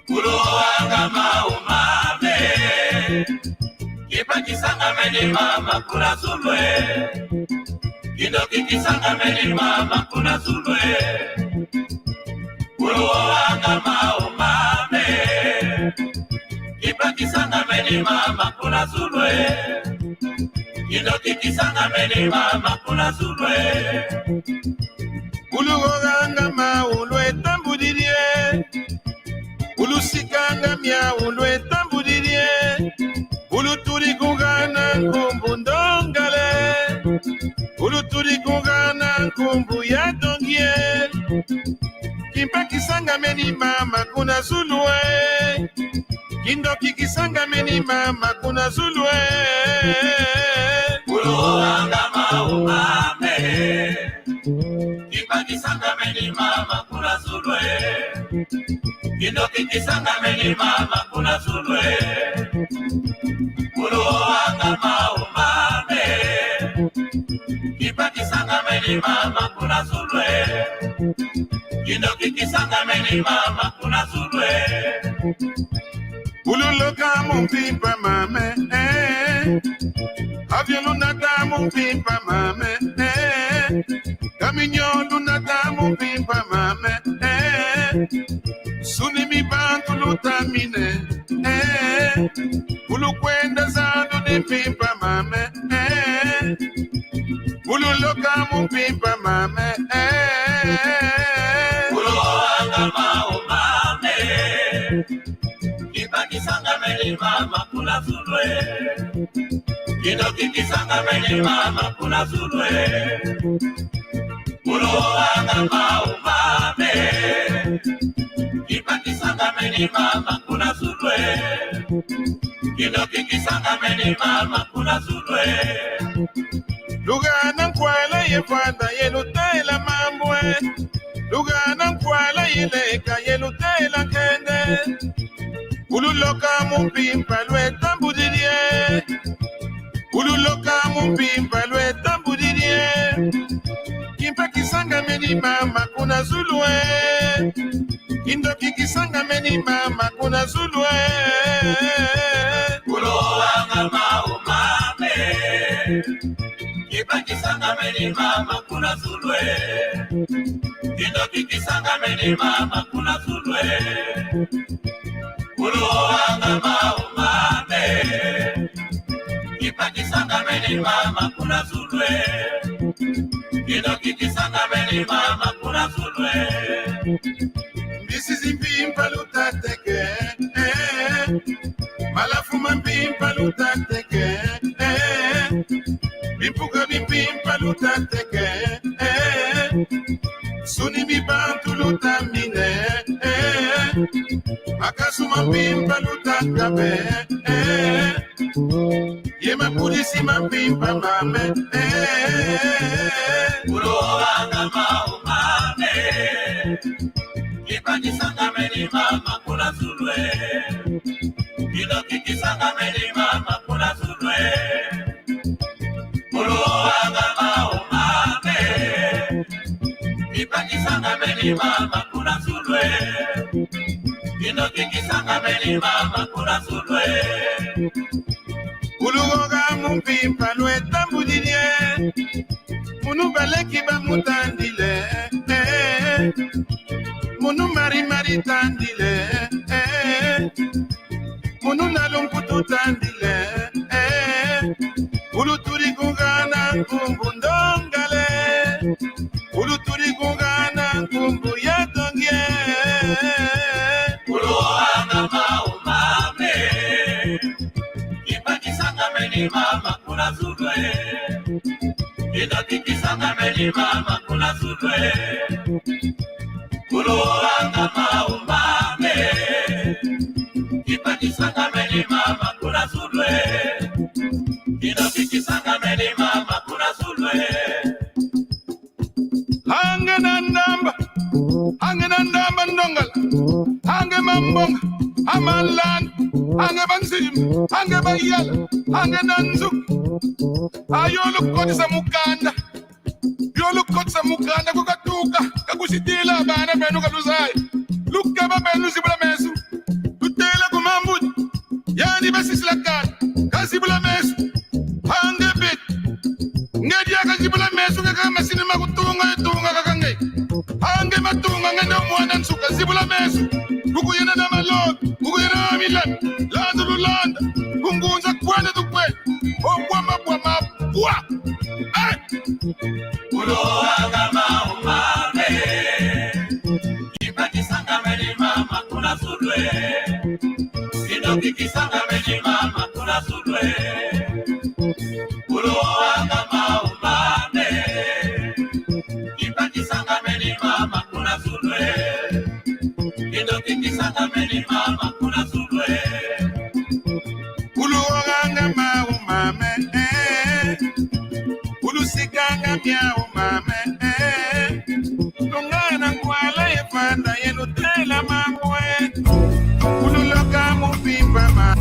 Kuruanga maumame Kipa kisanga meni mama kuna zulwe Kidoki kisanga meni mama kuna zulwe Kuruanga maumame Kipa kisanga meni mama kuna zulwe Kidoki kisanga meni mama kuna zulwe Uluoranga maulwe tambudirie Ulusikanga mia ulwe tambudirie Uluturi kungana nkumbu ndongale Uluturi kungana nkumbu ya dongie Kimpa kisanga meni mama kuna zulwe Kindoki kisanga meni mama kuna zulwe Uluoranga maumame Kipa kisanga meni mama kuna zulwe Kidoki kisanga meni mama kuna zulwe Kuruanga maumame Kipa kisanga meni mama kuna zulwe Kidoki kisanga meni mama kuna zulwe Ululoka mumpimpa mame Aviolunata mumpimpa mame Kaminyolunata mumpimpa mame Sunimi bantu lutamine Ulukwenda zando ni pimpa mame Ululoka mumpimpa mame Kuruanga maumame Kipa kisanga meni mama kuna zulwe Kidoki kisanga meni mama kuna zulwe Kuruanga maumame Kipa kisanga meni mama kuna zulwe Kidoki kisanga meni mama kuna zulwe Lugana nkwala yefanda yelutela mambwe Lugana nkwala yeleka yelutela kende Ululoka mumpimpa lwe tambudirie Ululoka mumpimpa lwe tambudirie Kimpa kisanga meni mama kuna zulwe Kindoki kisanga meni mama kuna zulwe Kuruanga maumame Kipa kisanga meni mama kuna zulwe Kidoki kisanga meni mama kuna zulwe Kuruanga maumame Kipa kisanga meni mama kuna zulwe Kidoki kisanga meni mama kuna zulwe Mbisi zimpimpa lutateke Malafuma mpimpa lutateke Bimpuka bimpimpa lutateke Suni bibantu lutamine Akasuma mpimpa lutakabe Yema pulisi mampimpa mame Kuruanga maumame Kipa kisanga meni mama kuna zulwe Kidoki kisanga meni mama kuna zulwe Kuruanga maumame Kipa kisanga meni mama kuna zulwe Kidoki kisanga meni mama kuna zulwe Ulugoga mumpimpa lwe tambudirie Munu baleki ba mutandile Munu mari tandile Munu nalumputu tandile Uluturi kungana nkumbu ndongale Uluturi kungana nkumbu ya dongie Kuruanga maumame Kipa kisanga meni mama kuna zulwe Kidoki kisanga meni mama kuna zulwe Kuruanga maumame Kipa kisanga meni mama kuna zulwe Kidoki kisanga meni mama kuna zulwe Hange nandamba ndongala Hange mambonga Amalan Hange banzim Hange bayala Hange nanzu Ayolu kodisa mukanda Yolu kodisa mukanda kukatuka Kakusitila bana benu kaluzai Luke babe nu zibula mesu. Tutela kumambut. Yani basi silakat. Kazibula mesu. Hange bit. Ngedia kazibula mesu kaka masini makutunga kakange. Hange matunga ngende mwana suka zibula mesu. Kuku yena na malot. Kuku yena na milan. Landa lulanda. Kungunza kwende tukwe. Obwama bwama bwa. Ay! Ulo agama umame. Kisanga meni mama kuna sudwe. Kidoki kisanga meni mama kuna sudwe. Ulo agama umame. Kisanga meni mama kuna sudwe. Kidoki kisanga meni mama kuna sudwe. Ulo agama umame. Ulo sikanga mia umame. Tungana kwala yefanda yenu tela mamwe. Uloka mupimba ma.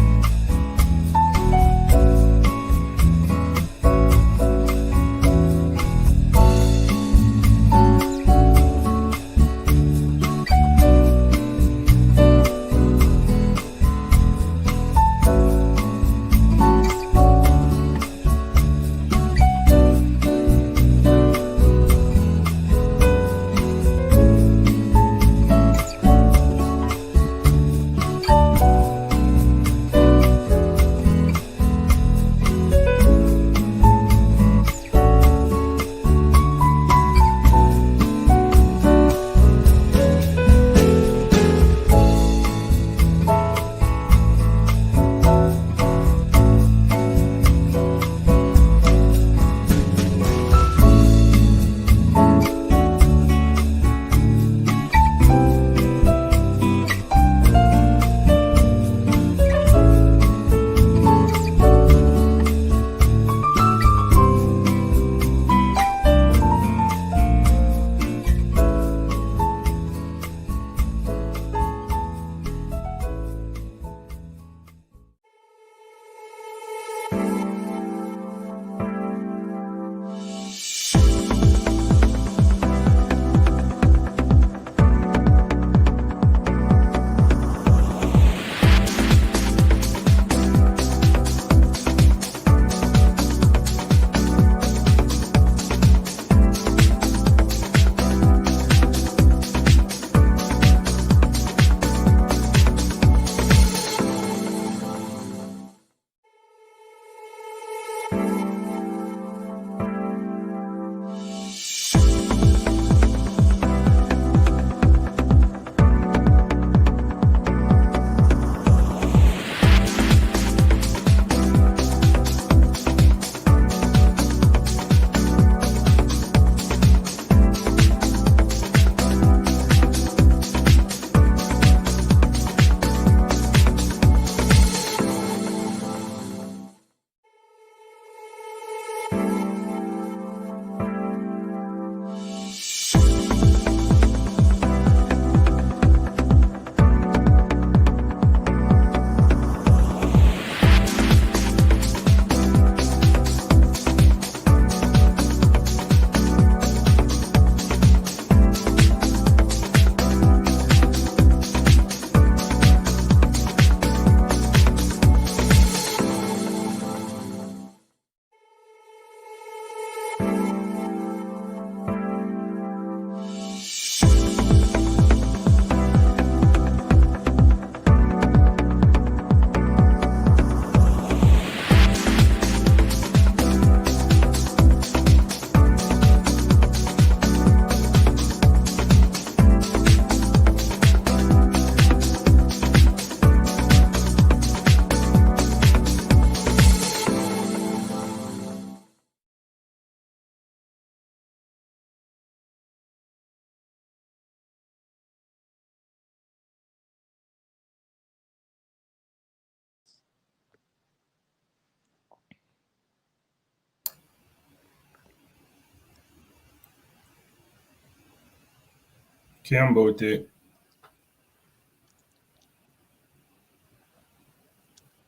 Kiambote.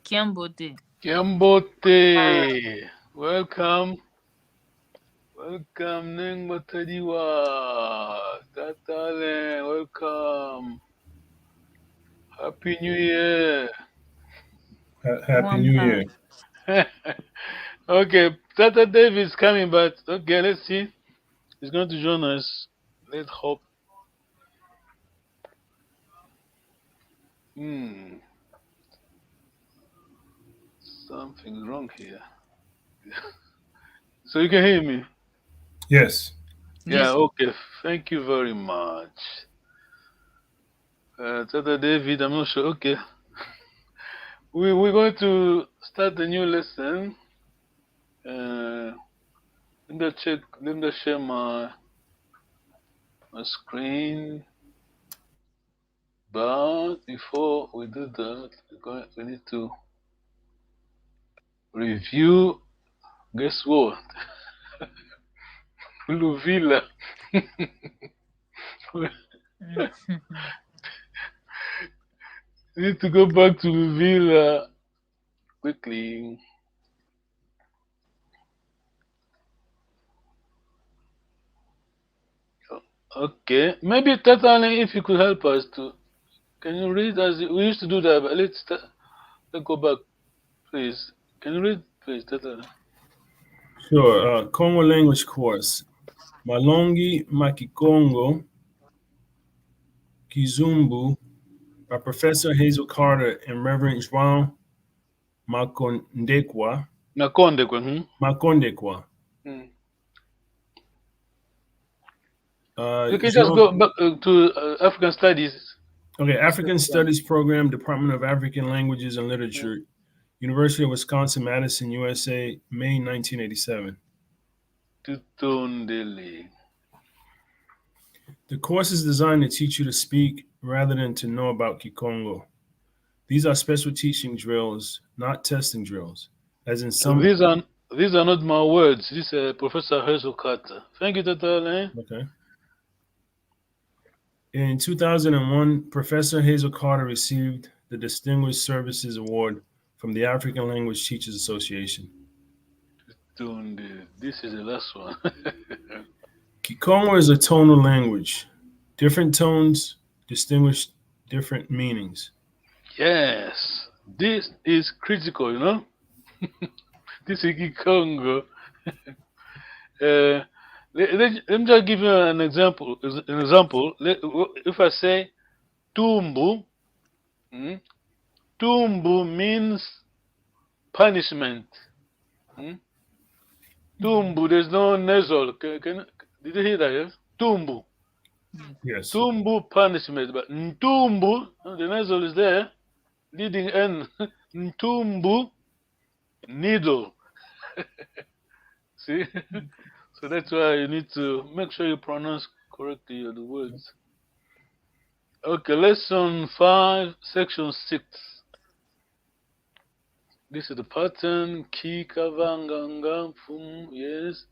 Kiambote. Kiambote. Welcome. Welcome, Neng Matadiwa. Tatale, welcome. Happy New Year. Happy New Year. Okay, Tata Dave is coming, but okay, let's see. He's going to join us. Let's hope. Hmm, something wrong here. So you can hear me? Yes. Yeah, Yes. okay. Thank you very much. Tata David, I'm not sure. Okay. We're going to start a new lesson. Let me check. Let me share my screen. But before we do that, we need to review. Guess what? Louisville. We need to go back to Louisville quickly. Okay, maybe Tatane, if you could help us to, can you read as we used to do that? But let's go back, please. Can you read, please, Tatane? Sure. Congo language course. Malongi Makikongo Kizumbu by Professor Hazel Carter and Reverend João Makondekwa. Nakonde kwa. Makondekwa. Hmm. You can just Jean, go back to African Studies. okay, African Studies Program, Department of African Languages and Literature, University of Wisconsin-Madison, USA, May 1987. Tutondele. The course is designed to teach you to speak rather than to know about Kikongo. These are special teaching drills, not testing drills. As in some. These are not my words. This is Professor Hazel Carter. Thank you, Tatane. Okay. In 2001, Professor Hazel Carter received the Distinguished Services Award from the African Language Teachers Association. This is the last one. Kikongo is a tonal language. Different tones distinguish different meanings. Yes, this is critical, you know. This is Kikongo. Let me just give you an example. If I say tumbu, tumbu means punishment. Tumbu, there's no nasal. Did you hear that? Yes? Tumbu. Yes. Tumbu, punishment. But ntumbu, the nasal is there, leading N. Ntumbu, needle. See? So that's why you need to make sure you pronounce correctly the words. Okay, lesson 5, section 6. This is the pattern. Kikavanganga. Yes.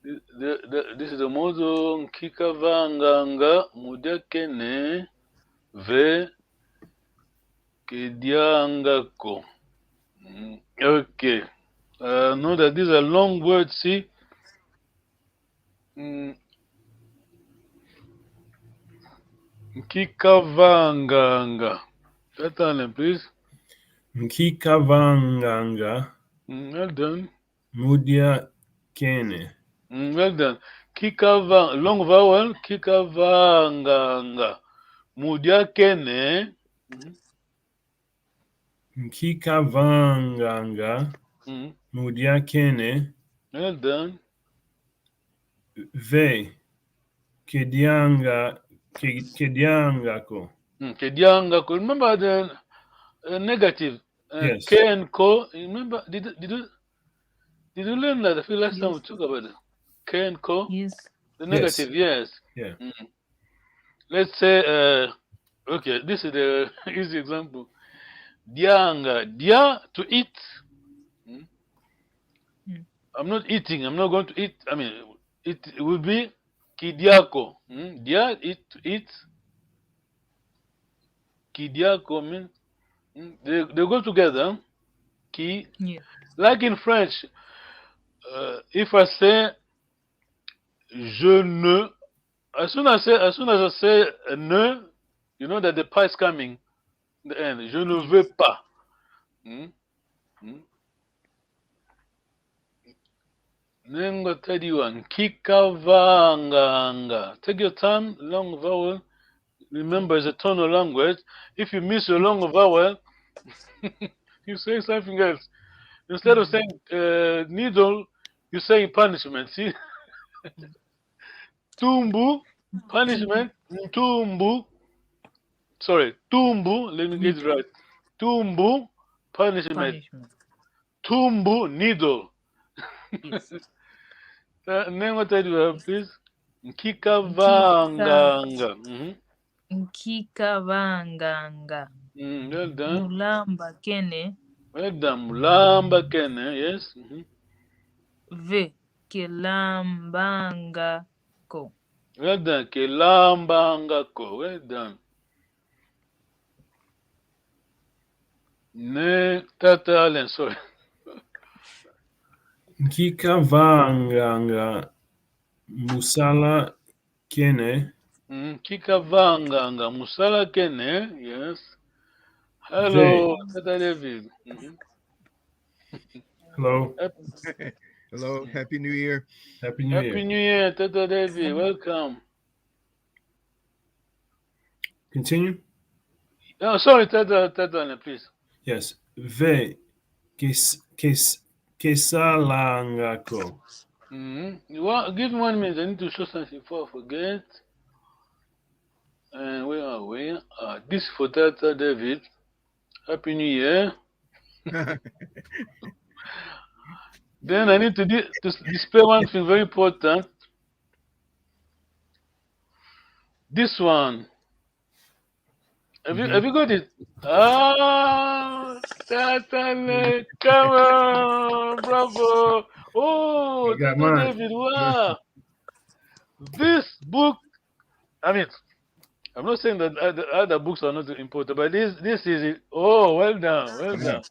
This is the model. Kikavanganga. Mudakene. Ve. Kediangako. Okay. Know that these are long words, see? Kikavanganga. That time, please. Nkikavanganga. Well done. Mudia kene. Well done. Kikavang, long vowel. Kikavanganga. Mudia kene. Nkikavanganga. Mudia kene. Well done. Ve. Kediangako. Kediangako. Remember the negative. Yes. K and ko. Remember? Did you learn that? I feel last time we talked about it. K and ko. Yes. The negative. Yes. Yeah. Let's say. Okay. This is the easy example. Dianga. Dia, to eat. I'm not eating. I'm not going to eat. I mean, it will be kidiako. Dia, eat, to eat. Kidiako means they go together. Ki. Yeah. Like in French, if I say je ne, as soon as I say ne, you know that the pa is coming. The end. Je ne veux pas. Nengo tedi one. Kikavanganga. Take your time. Long vowel. Remember, it's a tonal language. If you miss your long vowel, you say something else. Instead of saying needle, you say punishment. See? Tumbu, punishment. Tumbu. Sorry, tumbu. Let me get it right. Tumbu, punishment. Tumbu, needle. Yes. Name what I do, please. Kikavanganga. Nkikavanganga. Well done. Mulamba kene. Well done. Mulamba kene. Yes. Ve kelambanga ko. Well done. Kelambanga ko. Well done. Ne Tata Allen, sorry. Kikavanganga musala kene. Kikavanganga musala kene. Yes. Hello, Tata David. Hello. Hello. Happy New Year. Happy New Happy Year. New Year, Tata David. Welcome. Continue. Oh, sorry, Tata Allen, please. Yes. Ve kesalangako. Give me 1 minute. I need to show something before I forget. And where are we? This for Tata David. Happy New Year. Then I need to display one thing very important. This one. Have you got it? Tata, come on, bravo! Oh, I got Tata mine. David, wow! This book, I mean, I'm not saying that other books are not important, but this is it. Oh, well done, well done.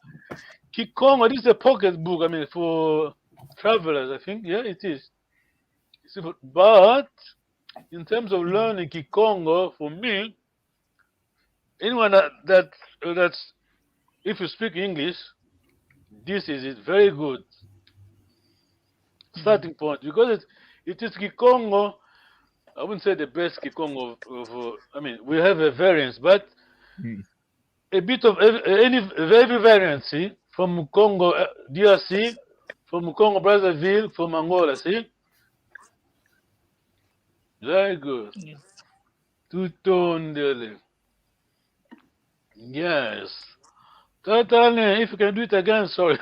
Kikongo, this is a pocket book, I mean, for travelers, I think. Yeah, it is. But in terms of learning Kikongo, for me, anyone that's if you speak English, this is it. Very good starting point, because it is Kikongo. I wouldn't say the best Kikongo of I mean, we have a variance, but a bit of every variant. See, from Congo DRC, from Congo Brazzaville, from Angola. See, very good. Yes. Tutondele. Yes. Totally. If you can do it again, sorry.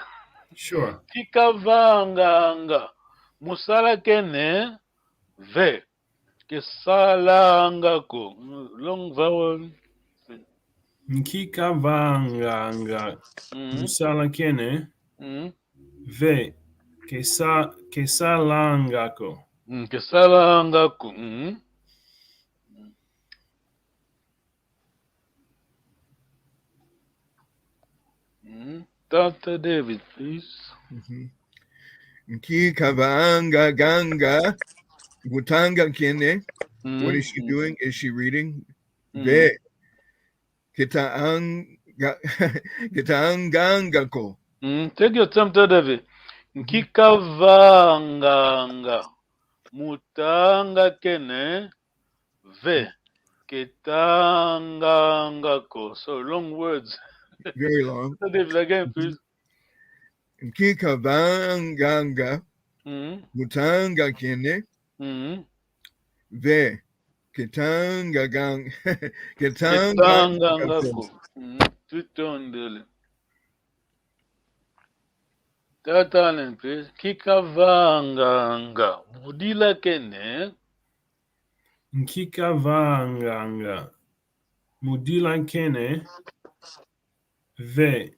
Sure. Kikavanganga. Musala kene. Ve. Kesalangako. Long vowel. Nkikavanganga musala kene. Ve kesalangako. Kesalangako. Dr. David, please. Nkikavanga ganga mutanga kene. What is she doing? Is she reading? Ve kitaangangako. Take your time, Dr. David. Nkikavanganga mutanga kene. Ve ketangangako. So long words. Very long. Dr. David, again, please. Nkikavanganga mutanga kene. Ve ketangangako. Tutondele. Tatalen, please. Kikavanganga mudila kene. Nkikavanganga mudila kene. Ve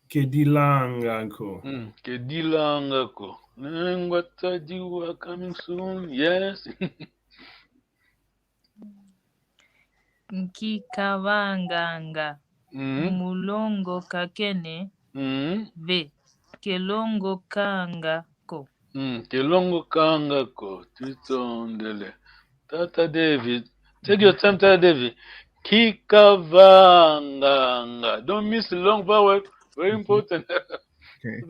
kedilangako. Kedilangako. Ngwatajiwa coming soon. Yes. Nkikavanganga. Mulongo kakene. Ve kelongo kanga ko. Kelongo kanga ko. Tutondele. Tata David. Take your time, Tata David. Kikavanganga. Don't miss the long vowel. Very important. Okay.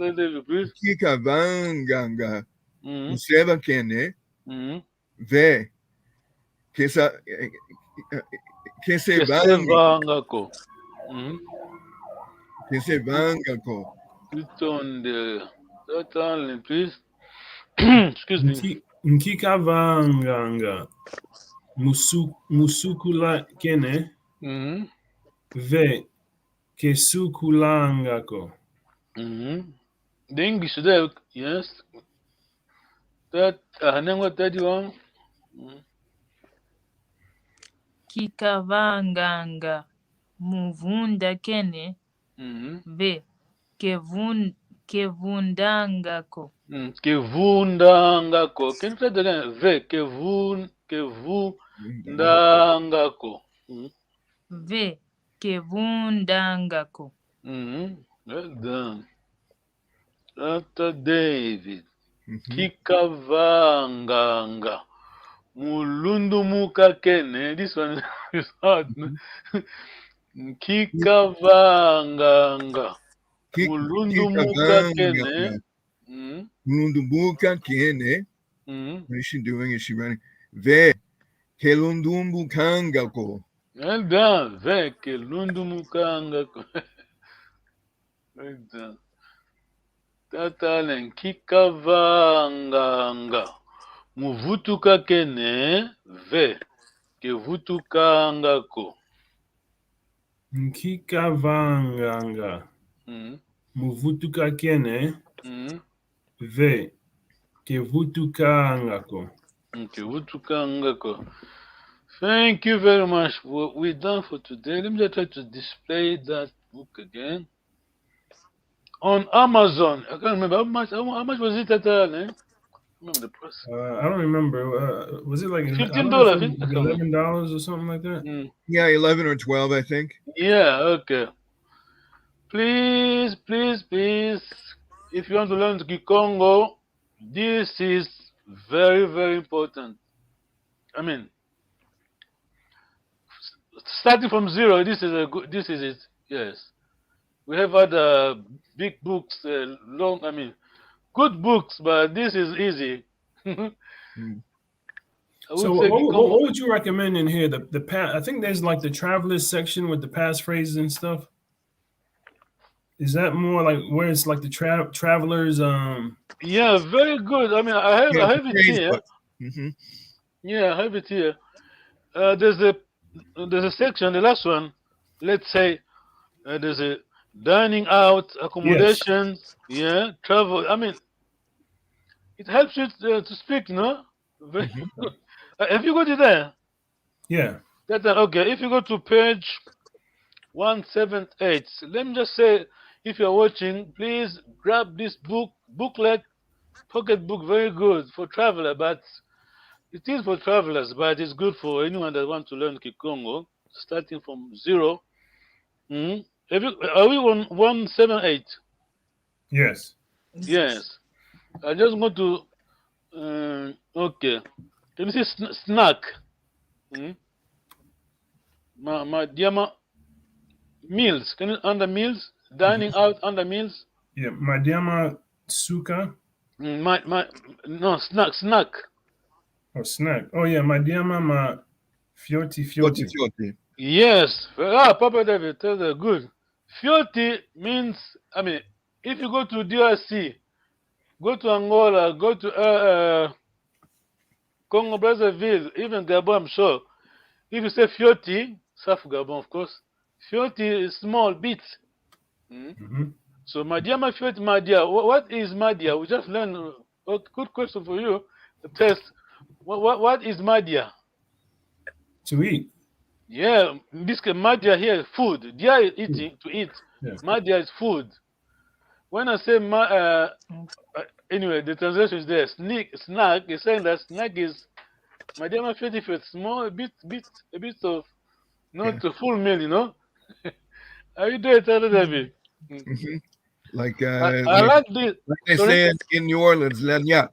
Please. Kikavanganga. Mhm. Useba kene. Mhm. Ve. Kesa. Kesevanga. Kesevangako. Mhm. Kesevangako. Itonde. Totally, please. Excuse me. Nkikavanganga. Musukula kene. Mhm. Ve. Kesukulangako. Mhm. The English there, yes. That Hanengo 31. Kikavanganga. Muvunda kene. Mhm. Ve. Kevundangako. Kevundangako. Can you play that again? Ve. Kevundangako. Ve. Kevundangako. Well done. Dr. David. Mhm. Kikavanganga. Mulundumuka kene. This one is hard. Kikavanganga. Mulundumuka kene. Mulundumuka kene. What is she doing? Is she running? Ve. Kelundumbu kangako. Well done. Ve. Kelundumukangako. Well done. Tatalen. Kikavanganga. Muvutuka kene. Ve. Kevutukangako. Nkikavanganga. Muvutuka kene. Ve. Kevutukangako. Kevutukangako. Thank you very much. We're done for today. Let me just try to display that book again. On Amazon. I can't remember how much was it at all, eh? Remember the price? I don't remember. Was it like $15? $11 or something like that? Yeah, 11 or 12, I think. Yeah, okay. Please, please, please, if you want to learn Kikongo, this is very, very important. I mean, starting from zero, this is it. Yes. We have other big books, good books, but this is easy. So what would you recommend in here? The past, I think there's like the travelers section with the past phrases and stuff. Is that more like where it's like the travelers? Yeah, very good. I mean, I have it here. Yeah, I have it here. There's a section, the last one. Let's say there's a dining out, accommodations. Yes. Yeah, travel. I mean, it helps you to speak, no? Very good. Have you got it there? Yeah. Okay. If you go to page 178, let me just say, if you're watching, please grab this booklet, pocket book, very good for traveler, but it is for travelers, but it's good for anyone that wants to learn Kikongo, starting from zero. Are we on 178? Yes. Yes. I just want to, okay. Can you see snack? My dear meals. Can you under meals? Dining out under meals? Yeah, Madiama Suka. No, snack. Oh, snack. Oh yeah, Madiama ma Fioti. Yes. Papa David, that's good. Fioti means, I mean, if you go to DRC, go to Angola, go to Congo, Brazzaville, even Gabon, I'm sure. If you say Fioti, South Gabon, of course, Fioti is small bits. So Madiama Fioti Madia. What is Madia? We just learned. Good question for you. The test. What is Madia? To eat. Yeah, this Madia here is food. Dia is eating, to eat. Yeah. Madia is food. When I say anyway, the translation is there. Snack is saying that snack is Madiama Fioti if it's small, a bit of not a full meal, you know. Are you doing it, David? Like I like this. Like they say in New Orleans, lanyap.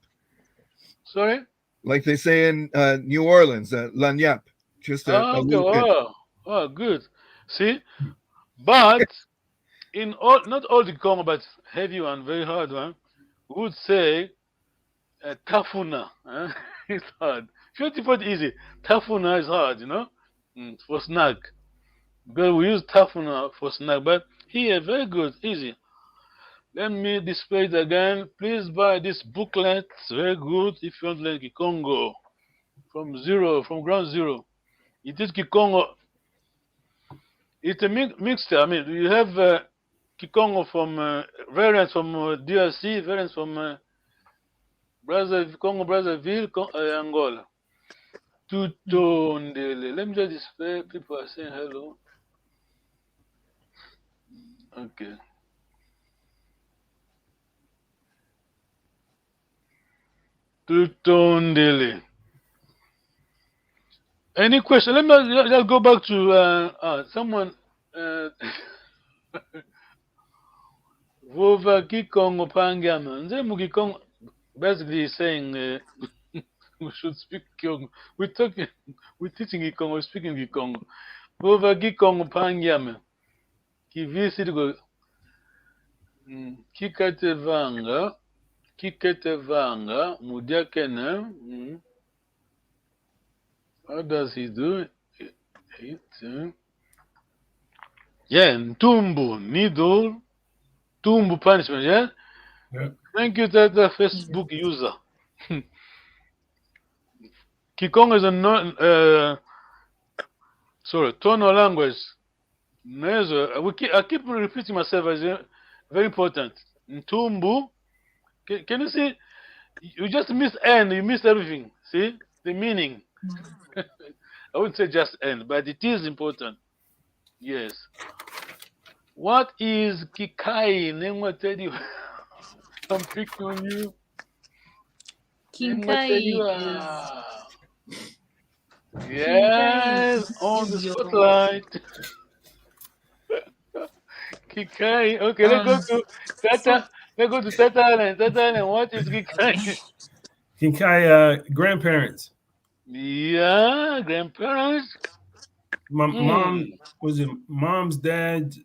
Sorry? Like they say in New Orleans, lanyap. Just a little bit. Oh, good. See, but in all, not all the Congo, but heavy one, very hard one, would say tafuna. It's hard. If you put easy, tafuna is hard, for snack. Because we use tafuna for snack, but here, very good, easy. Let me display it again. Please buy this booklet. It's very good if you want to learn Kikongo from ground zero. It is Kikongo. It's a mixture. I mean, you have Kikongo from variants from DRC, variants from Congo, Brazzaville, Angola. Tutondele. Let me just display. People are saying hello. Okay. Tutondele. Any question? Let me just go back to someone. Vova Kikongo Pangama. Nzemu Kikongo basically saying we should speak Kikongo. We're teaching Kikongo, we're speaking Kikongo. Vova Kikongo Pangama. Kivisiri Kikatevanga. Kikatevanga. Mudiakena. How does he do it? Yeah, Ntumbu, needle, Tumbu punishment, yeah? Yeah. Thank you, Tata, Facebook user. Kikongo is a tonal language. I keep repeating myself as very important. Ntumbu, can you see? You just miss N, you miss everything. See? The meaning. I wouldn't say just N, but it is important. Yes. What is Kikai? Name what tell you. I'm picking on you. Kinkai Yes, on the is your spotlight. Kikai. Okay, let's go to Tata. Let's go to Tata Island. Tata Island, what is Kikai? Kinkai grandparents. Yeah, grandparents. My mom was it mom's dad's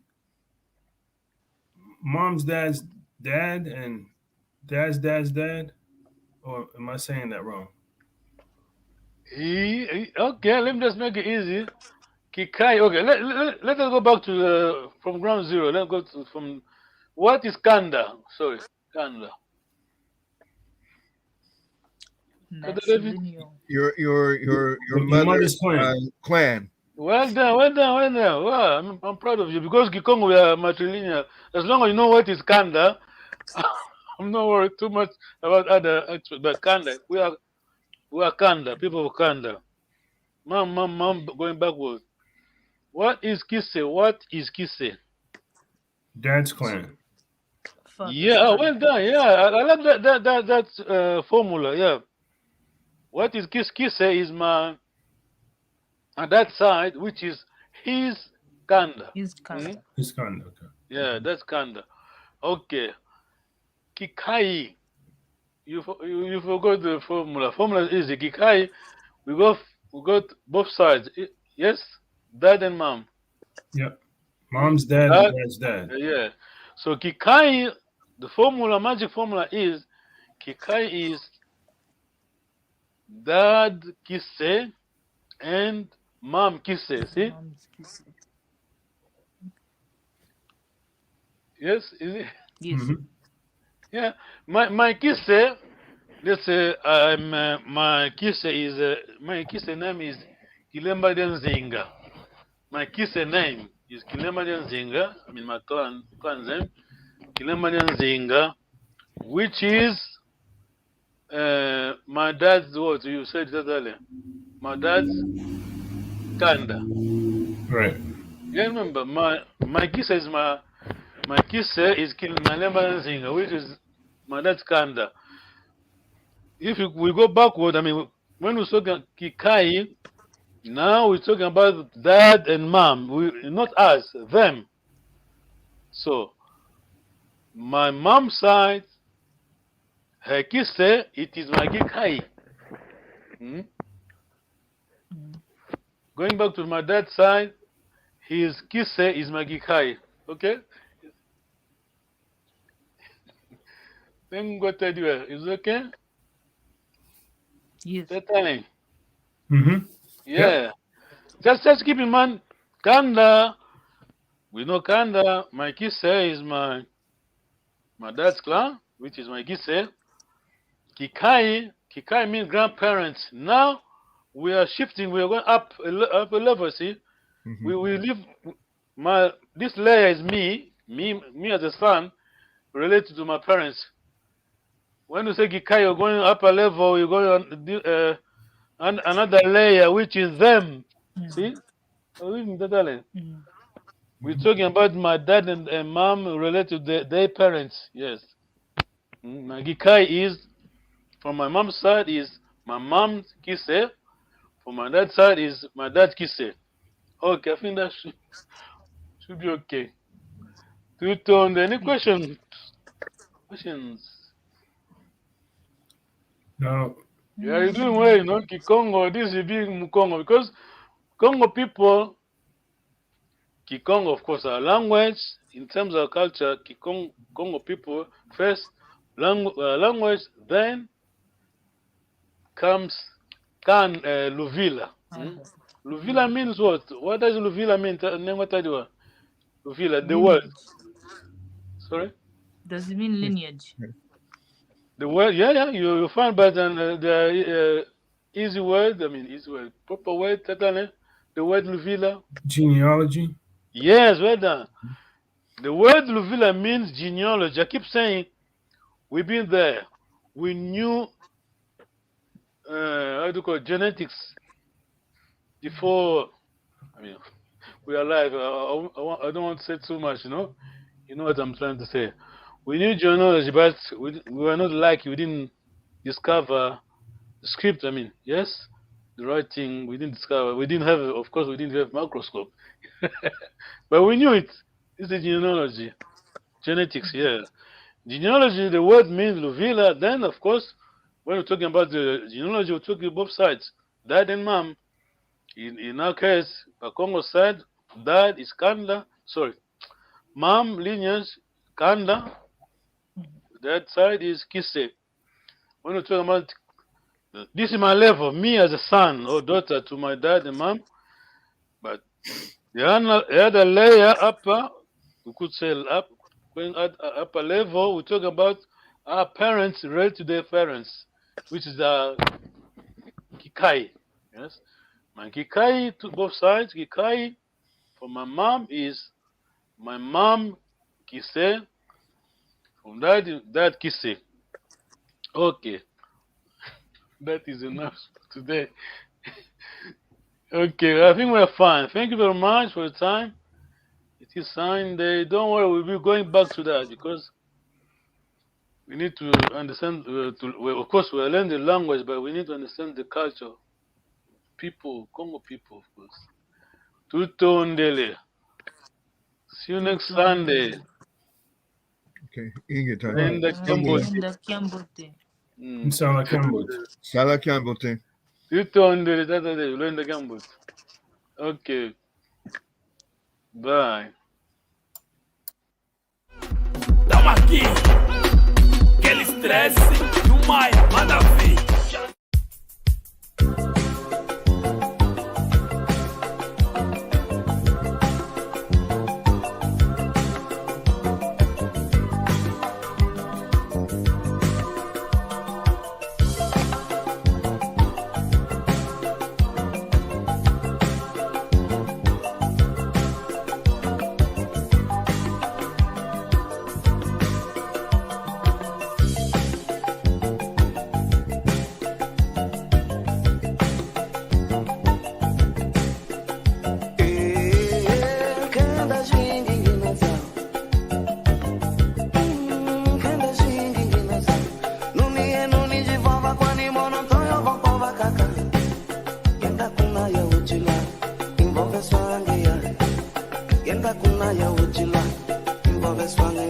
dad and dad's dad? Or am I saying that wrong? Okay, let me just make it easy. Kikai. Okay, let us go back to from ground zero. Let's go to from what is Kanda? Sorry, Kanda. Your mother's clan. Well done, well done, well done. Wow, I'm proud of you because Kikongo we are matrilineal. As long as you know what is Kanda, I'm not worried too much about other aspects. But Kanda, we are Kanda, people of Kanda. Mom, going backwards. What is Kise? What is Kise? Dad's clan. Yeah, well done. Yeah, I love that formula. Yeah. What is Kise? Kise is my on that side, which is his Kanda. His Kanda. His Kanda. Okay. Yeah, that's Kanda. Okay. Kikai. You forgot the formula. Formula is easy. Kikai. We got both sides. Yes, dad and mom. Yep. Mom's dad and dad's dad. Yeah. So Kikai, the formula, magic formula is Kikai is dad Kise and mom Kise. See? Yes, is it? Yes. Mm-hmm. Yeah. My Kise. Let's say my Kise name is Kilemba Zinga. My Kise name is Kilemba Zinga. I mean my clan's name, Kilemba Zinga, which is my dad's what you said that earlier. My dad's Kanda. Right. You remember my Kise is my Kise is Kilemba Zinga, which is my dad's Kanda. If we go backward, I mean, when we talk Kikai, now we're talking about dad and mom. Not us, them. So, my mom's side, her Kise, it is my Kikai. Going back to my dad's side, his kise is my Gikai. Okay? Then go tell you, is it okay? Yes. That time. Mm-hmm. Yeah. Just keep in mind, Kanda. We know Kanda. My kise is my dad's clan, which is my kise. Kikai means grandparents. Now we are shifting. We are going up a level. See, Mhm. we live. This layer is me as a son related to my parents. When you say Kikai, you're going up a level. You're going on another layer, which is them. See, Mm. we're talking about my dad and mom related to their parents. Yes, my Kikai is from my mom's side is my mom's kise. For my dad's side is my dad's kise. Okay, I think that should be okay. Tuton, any questions? No. Yeah, you're doing well, you know, Kikongo, this is big Mukongo, because Congo people, Kikongo, of course, our language, in terms of culture, Congo people, first language, then comes Luvila. Luvila means what? What does Luvila mean? What I do? Luvila, the word. Sorry? Does it mean lineage? The word, yeah, you find, but the easy word, proper word, the word Luvila. Genealogy. Yes, well done. The word Luvila means genealogy. I keep saying, we've been there. We knew, how do you call it, genetics before, we are alive. I don't want to say too much, you know? You know what I'm trying to say. We knew genealogy, but we were not we didn't discover the script. Yes, the writing we didn't discover. We didn't have, of course, we didn't have microscope, but we knew it. It's the genealogy, genetics. Yeah, genealogy. The word means Luvila. Then, of course, when we're talking about the genealogy, we're talking both sides, dad and mom. In our case, Congo side, dad is Kanda. Sorry, mom lineage Kanda. That side is Kise. When we're talking about this is my level, me as a son or daughter to my dad and mom. But the other layer upper, we could say up, going at upper level, we talk about our parents related to their parents, which is Kikai. Yes, my Kikai to both sides. Kikai for my mom is my mom Kise. From dad Kise. Okay. That is enough today. Okay, I think we're fine. Thank you very much for your time. It is Sunday. Don't worry, we'll be going back to that because we need to understand. Of course, we'll learn the language, but we need to understand the culture. People, Congo people, of course. Tuto ndele. See you next Sunday. Okay, Ingita. Brenda Kiambote. Brenda Kiambote. Sala Kambote. Sala Kiambote. Tuto ndele, Brenda Kiambote. Okay. Bye. Tamo aqui, aquele estresse e o Maia, manda vir. Yenda kuna ya ujila, imbo beswange